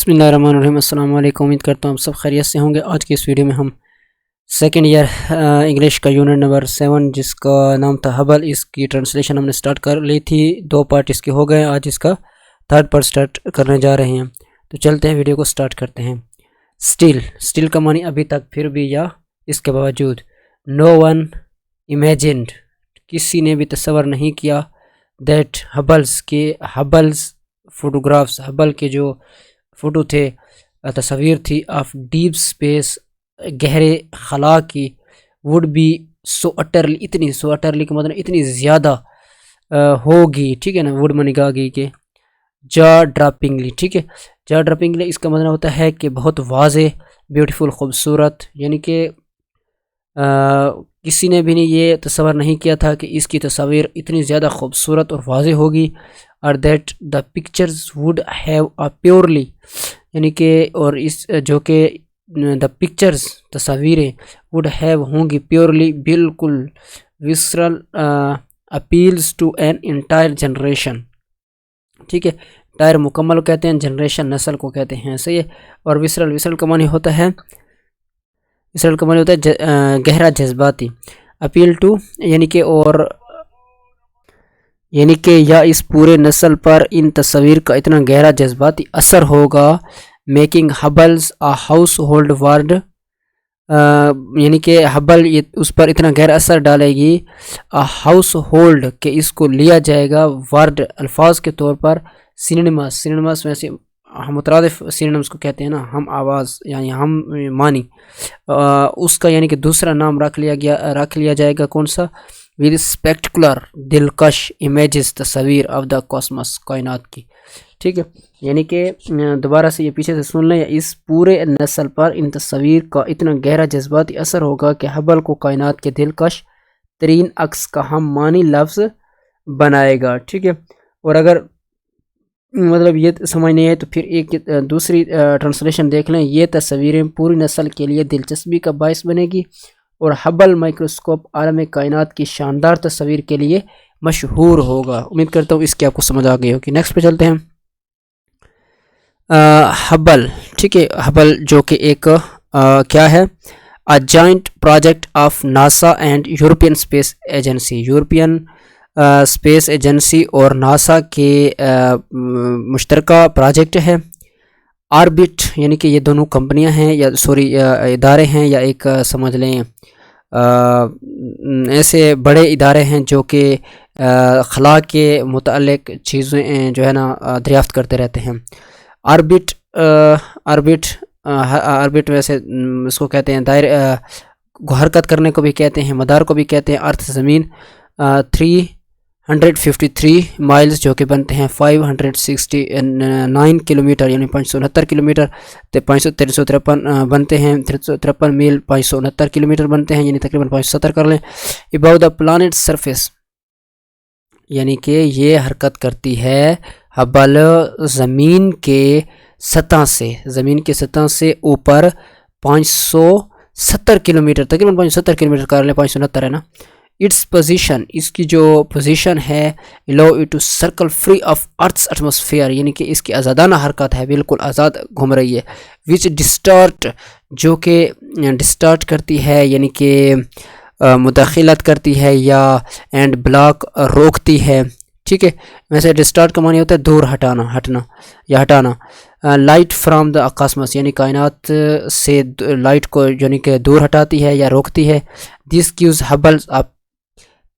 बिस्मिल्लाहिर्रहमानिर्रहीम। अस्सलाम वालेकुम। उम्मीद करता हूँ आप सब खैरियत से होंगे। आज की इस वीडियो में हम सेकेंड ईयर इंग्लिश का यूनिट नंबर 7 जिसका नाम था हबल, इसकी ट्रांसलेशन हमने स्टार्ट कर ली थी। 2 पार्ट इसके हो गए, आज इसका 3rd पार्ट स्टार्ट करने जा रहे हैं। तो चलते हैं, वीडियो को स्टार्ट करते हैं। स्टिल का मानी अभी तक, फिर भी, या इसके बावजूद। नो वन इमेजिन्ड, किसी ने भी तस्वर नहीं किया। दैट हबल्स फोटोग्राफ्स, हबल के जो फ़ोटो थे, तस्वीर थी, ऑफ डीप स्पेस, गहरे खला की, वुड बी सो अटरली, इतनी, सो अटरली का मतलब इतनी ज़्यादा होगी, ठीक है ना। वुड मनी गागी के जा ड्रॉपिंगली, ठीक है। जा ड्रॉपिंगली इसका मतलब होता है कि बहुत वाज़े, ब्यूटीफुल, खूबसूरत, यानी कि किसी ने भी नहीं ये तस्वर नहीं किया था कि इसकी तस्वीर इतनी ज़्यादा खूबसूरत और वाज़े होगी। और that the pictures would have a purely, यानी कि और इस जो कि द पिक्चर्स तस्वीरें वुड हैव होंगी प्योरली, बिल्कुल visceral, appeals to an entire generation, ठीक है। टायर मुकम्मल कहते हैं, जनरेशन नस्ल को कहते हैं, सही है। और विसरल का मानी होता है, गहरा जज्बाती। अपील टू यानी कि, और यानी कि या इस पूरे नस्ल पर इन तस्वीर का इतना गहरा जज्बाती असर होगा। Making हबल्स a house hold word, यानी कि हबल ये उस पर इतना गहरा असर डालेगी। अ हाउस होल्ड के इसको लिया जाएगा वर्ड, अल्फाज के तौर पर। सिनोनिमस में से हम मुतरादिफ सिनोनिम्स को कहते हैं ना, हम आवाज़ यानी हम मानी, उसका यानी कि दूसरा नाम रख लिया जाएगा। कौन सा? विद स्पेक्टकुलर, दिलकश इमेजेस, तस्वीर ऑफ द कॉस्मस, कायनात की, ठीक है। यानी कि दोबारा से ये पीछे से सुन लें, इस पूरे नस्ल पर इन तस्वीर का इतना गहरा जज्बाती असर होगा कि हबल को कायनात के दिलकश तरीन अक्स का हम मानी लफ्ज़ बनाएगा, ठीक है। और अगर मतलब ये समझ नहीं है तो फिर एक दूसरी ट्रांसलेशन देख लें। ये तस्वीरें पूरी नस्ल के लिए दिलचस्पी का बायस बनेगी और हबल माइक्रोस्कोप आलम कायनात की शानदार तस्वीर के लिए मशहूर होगा। उम्मीद करता हूँ इसकी आपको समझ आ गई होगी। नेक्स्ट पे चलते हैं। हबल, ठीक है। हबल जो कि एक क्या है? A joint project of NASA and European space agency, European space agency और नासा के मुश्तरका प्रोजेक्ट है। ऑर्बिट यानी कि ये दोनों कंपनियां हैं, या सॉरी इदारे हैं, या एक समझ लें ऐसे बड़े इदारे हैं जो कि खला के मुतालिक चीज़ें जो है ना दरियाफ्त करते रहते हैं। ऑर्बिट वैसे इसको कहते हैं दायरे, हरकत करने को भी कहते हैं, मदार को भी कहते हैं। अर्थ ज़मीन 353 माइल्स जो कि बनते हैं 569 किलोमीटर, यानी 569 किलोमीटर, तो 353 बनते हैं, 353 मील 569 किलोमीटर बनते हैं, यानी तकरीबन 570 कर लें। अबाउट द प्लानेट सरफेस, यानी कि ये हरकत करती है हबल ज़मीन के सतह से ऊपर 570 किलोमीटर, तकरीबन 570 किलोमीटर कर लें, 569 है ना। इट्स पोजीशन, इसकी जो पोजीशन है, allow it to circle free of earth's atmosphere, यानी कि इसकी आज़ादाना हरकत है, बिल्कुल आज़ाद घूम रही है। विच डिस्टार्ट, जो कि डिस्टार्ट करती है, यानी कि मुदाखिलत करती है, या एंड ब्लॉक रोकती है, ठीक है। वैसे डिस्टार्ट का मानी होता है दूर हटना या हटाना। लाइट फ्राम द कॉस्मस, यानी कायनात से लाइट को यानी कि दूर हटाती है या रोकती है। This gives Hubble's a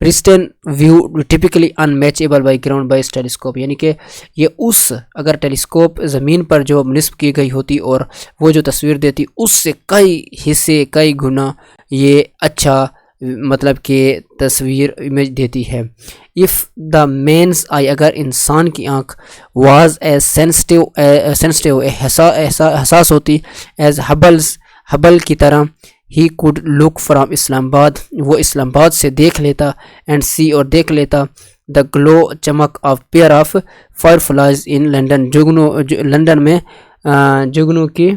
pristine view typically unmatchable by ground based telescope, यानी कि ये उस अगर टेलीस्कोप ज़मीन पर जो निस्ब की गई होती और वो जो तस्वीर देती उससे कई गुना ये अच्छा मतलब कि तस्वीर इमेज देती है। इफ़ द मेन्स आई, अगर इंसान की आँख वाज एज सेंसिटिव हसास होती एज हबल की तरह, he could look from Islamabad, वो इस्लामाबाद से देख लेता, एंड सी और देख लेता द ग्लो चमक of pair of fireflies in London, London में जुगनू की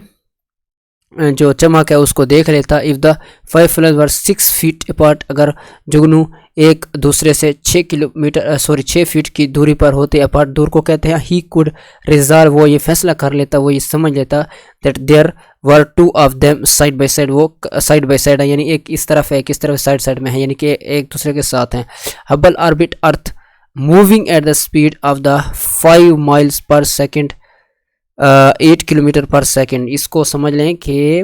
جو چمک ہے اس کو دیکھ لیتا. if the 5 fellows were 6 feet apart, اگر جگنو ایک دوسرے سے 6 فیٹ کی دوری پر ہوتے. اپارٹ دور کو کہتے ہیں. he could resolve, وہ یہ فیصلہ کر لیتا, وہ یہ سمجھ لیتا that there were two of them side by side, وہ side by side ہے یعنی ایک اس طرف ہے ایک اس طرف سائڈ میں ہے یعنی کہ ایک دوسرے کے ساتھ ہیں. Hubble orbit Earth moving at the speed of the 5 miles per second 8 kilometre پر سیکنڈ. اس کو سمجھ لیں کہ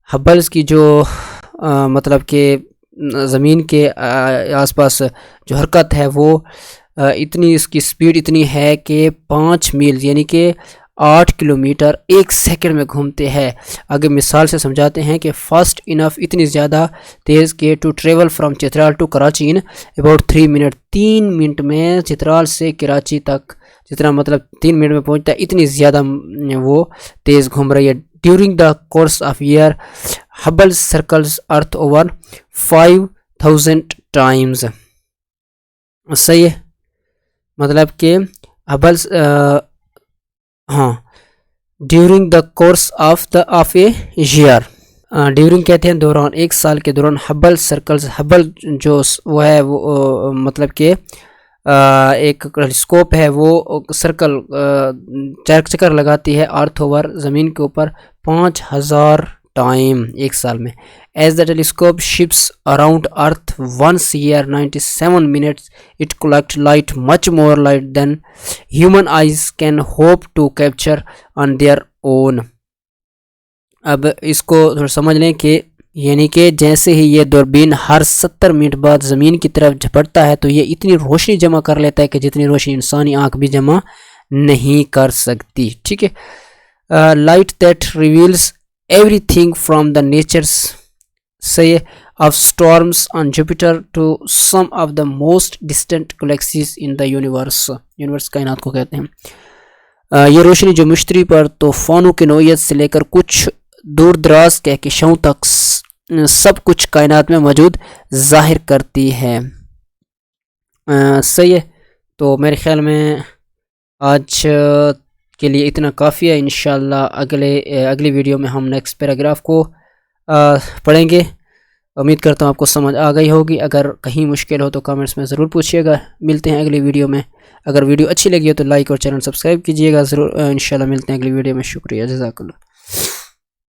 ہبلز کی جو مطلب کہ زمین کے آس پاس جو حرکت ہے وہ اتنی اس کی سپیڈ اتنی ہے کہ 5 میل یعنی کہ 8 کلومیٹر 1 سیکنڈ میں گھومتے ہیں. آگے مثال سے سمجھاتے ہیں کہ فاسٹ انف اتنی زیادہ تیز کہ to travel from Chitral to Karachi in about 3 minute 3 minute میں چترال سے کراچی تک جتنا مطلب 3 منٹ میں پہنچتا ہے اتنی زیادہ وہ تیز گھوم رہی ہے. During the course of year Hubble circles earth over 5000 times. صحیح ہے مطلب کہ Hubble's during the course of a year. During کہتے ہیں دوران, ایک سال کے دوران. ہبل سرکلز, ہبل جو وہ ہے وہ مطلب کہ ایک ٹیلیسکوپ ہے وہ سرکل چکر لگاتی ہے ارتھ اوور زمین کے اوپر 5000 ٹائم ایک سال میں. As the telescope ships around earth once year 97 minutes it collect light much more light than human eyes can hope to capture on their own. اب اس کو تھوڑا سمجھ لیں کہ یعنی کہ جیسے ہی یہ دوربین ہر 70 منٹ بعد زمین کی طرف جھپٹتا ہے تو یہ اتنی روشنی جمع کر لیتا ہے کہ جتنی روشنی انسانی آنکھ بھی جمع نہیں کر سکتی. ٹھیک ہے. Light that reveals everything from the nature's سے of storms on Jupiter to some of the most distant galaxies in the universe. Universe کائنات کو کہتے ہیں. یہ روشنی جو مشتری پر طوفانوں کی نوعیت سے لے کر کچھ دور دراز کہکشاؤں تک سب کچھ کائنات میں موجود ظاہر کرتی ہے. صحیح ہے. تو میرے خیال میں آج کے لیے اتنا کافی ہے. انشاءاللہ اگلی ویڈیو میں ہم نیکسٹ پیراگراف کو پڑھیں گے. امید کرتا ہوں آپ کو سمجھ آ گئی ہوگی. اگر کہیں مشکل ہو تو کامنٹس میں ضرور پوچھیے گا. ملتے ہیں اگلی ویڈیو میں. اگر ویڈیو اچھی لگی ہو تو لائک اور چینل سبسکرائب کیجیے گا ضرور. انشاءاللہ ملتے ہیں اگلی ویڈیو میں. شکریہ. جزاک اللہ.